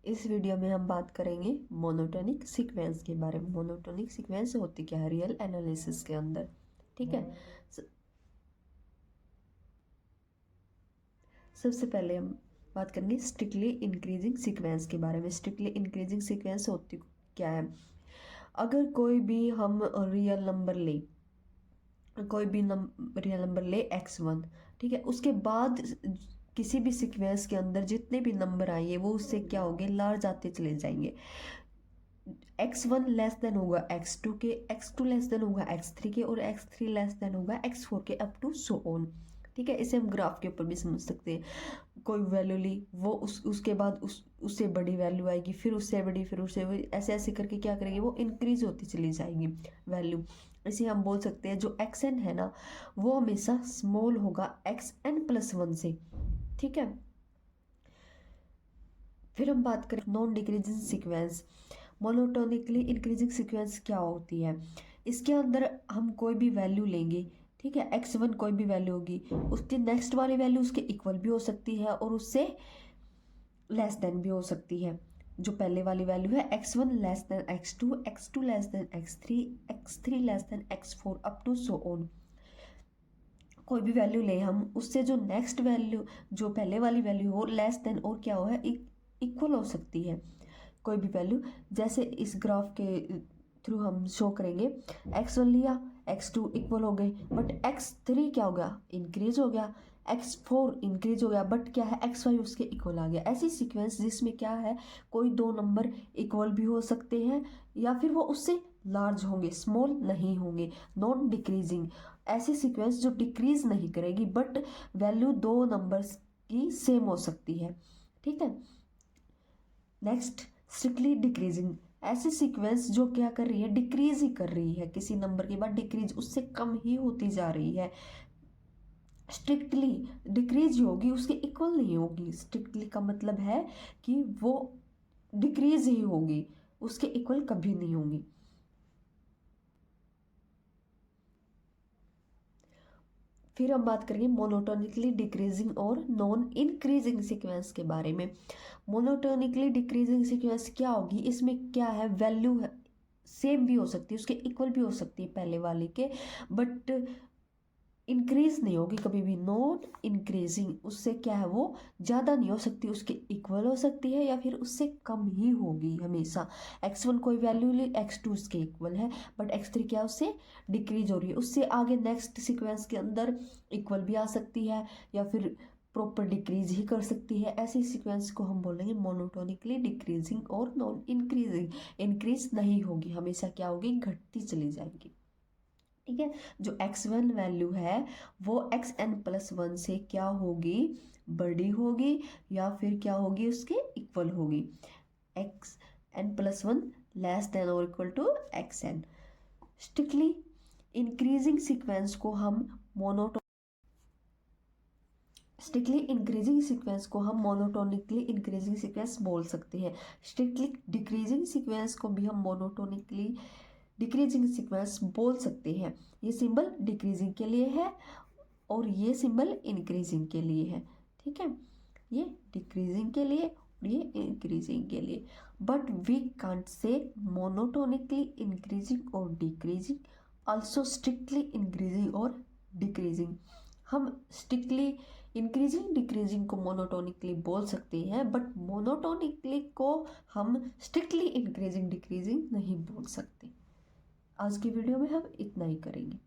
इस वीडियो में हम बात करेंगे मोनोटोनिक सीक्वेंस के बारे में। मोनोटोनिक सीक्वेंस होती क्या है रियल एनालिसिस के अंदर, ठीक है। सबसे पहले हम बात करेंगे स्ट्रिक्टली इंक्रीजिंग सीक्वेंस के बारे में। स्ट्रिक्टली इंक्रीजिंग सीक्वेंस होती क्या है? अगर कोई भी हम रियल नंबर ले, कोई भी रियल नंबर ले x1, ठीक है, उसके बाद किसी भी सीक्वेंस के अंदर जितने भी नंबर आएंगे वो उससे क्या होंगे, लार्ज आते चले जाएंगे। x1 लेस देन होगा x2 के, x2 लेस देन होगा x3 के, और x3 लेस देन होगा x4 के, अप टू सो ऑन, ठीक है। इसे हम ग्राफ के ऊपर भी समझ सकते हैं। कोई वैल्यू ली, वो उसके बाद उससे बड़ी वैल्यू आएगी, फिर उससे बड़ी, फिर उससे ऐसे ऐसे करके क्या करेंगे, वो इंक्रीज होती चली जाएगी वैल्यू। इसे हम बोल सकते हैं जो xn है ना, वो हमेशा स्मॉल होगा xn+1 से, ठीक है। फिर हम बात करें non decreasing sequence. Monotonically increasing sequence क्या होती है? इसके अंदर हम कोई भी वैल्यू लेंगे, ठीक है, x1 कोई भी वैल्यू होगी, उसकी नेक्स्ट वाली वैल्यू उसके इक्वल भी हो सकती है और उससे लेस देन भी हो सकती है। जो पहले वाली वैल्यू है x1 less than x2, x2 less than x3, x3 less than x4, up to so on. कोई भी वैल्यू ले हम, उससे जो नेक्स्ट वैल्यू, जो पहले वाली वैल्यू हो, लेस देन और क्या हो है, इक्वल हो सकती है कोई भी वैल्यू। जैसे इस ग्राफ के थ्रू हम शो करेंगे, x1 लिया, x2 इक्वल हो गए, बट x3 क्या हो गया, इंक्रीज हो गया, x4 इंक्रीज हो गया, बट क्या है, x5 उसके इक्वल आ गया। ऐसी सीक्वेंस जिसमें क्या है, कोई दो नंबर इक्वल भी हो सकते हैं या फिर वो उससे लार्ज होंगे, स्मॉल नहीं होंगे। नॉन डिक्रीजिंग ऐसी सीक्वेंस जो डिक्रीज नहीं करेगी बट वैल्यू दो नंबर्स की सेम हो सकती है, ठीक है। नेक्स्ट स्ट्रिक्टली डिक्रीजिंग, ऐसी सीक्वेंस जो क्या कर रही है, डिक्रीज ही कर रही है, किसी नंबर के बाद डिक्रीज, उससे कम ही होती जा रही है। स्ट्रिक्टली डिक्रीज होगी, उसके इक्वल नहीं होगी। स्ट्रिक्टली का मतलब है कि वो डिक्रीज ही होगी, उसके इक्वल कभी नहीं होगी। फिर हम बात करेंगे मोनोटोनिकली डिक्रीजिंग और नॉन इंक्रीजिंग सीक्वेंस के बारे में। मोनोटोनिकली डिक्रीजिंग सीक्वेंस क्या होगी? इसमें क्या है, वैल्यू है सेम भी हो सकती है, उसके इक्वल भी हो सकती है पहले वाले के, बट इंक्रीज नहीं होगी कभी भी। नॉन इंक्रीजिंग, उससे क्या है, वो ज़्यादा नहीं हो सकती, उसके इक्वल हो सकती है या फिर उससे कम ही होगी हमेशा। x1 कोई वैल्यू ली, x2 उसके इक्वल है, बट x3 क्या उससे डिक्रीज हो रही है, उससे आगे नेक्स्ट सीक्वेंस के अंदर इक्वल भी आ सकती है या फिर प्रॉपर डिक्रीज ही कर सकती है। ऐसी सीक्वेंस को हम बोलेंगे मोनोटोनिकली डिक्रीजिंग और नॉन इंक्रीजिंग। इंक्रीज नहीं होगी, हमेशा क्या होगी, घटती चली जाएगी, ठीक है। जो x1 वैल्यू है वो xn+1 से क्या होगी, बड़ी होगी या फिर क्या होगी, उसके इक्वल होगी। xn+1 लेस देन और equal to xn। Strictly increasing sequence को हम स्ट्रिक्टली इंक्रीजिंग सीक्वेंस को हम मोनोटोनिकली इंक्रीजिंग सीक्वेंस बोल सकते हैं। स्ट्रिक्टली डिक्रीजिंग सीक्वेंस को भी हम मोनोटोनिकली डिक्रीजिंग सीक्वेंस बोल सकते हैं। ये सिंबल डिक्रीजिंग के लिए है और ये सिंबल इंक्रीजिंग के लिए है, ठीक है। ये डिक्रीजिंग के लिए और ये इंक्रीजिंग के लिए। But we can't say monotonically increasing और डिक्रीजिंग, ऑल्सो स्ट्रिक्टली इंक्रीजिंग और डिक्रीजिंग। हम स्ट्रिक्टली इंक्रीजिंग डिक्रीजिंग को मोनोटोनिकली बोल सकते हैं, बट मोनोटोनिकली को हम स्ट्रिक्टली इंक्रीजिंग डिक्रीजिंग नहीं बोल सकते। आज की वीडियो में हम इतना ही करेंगे।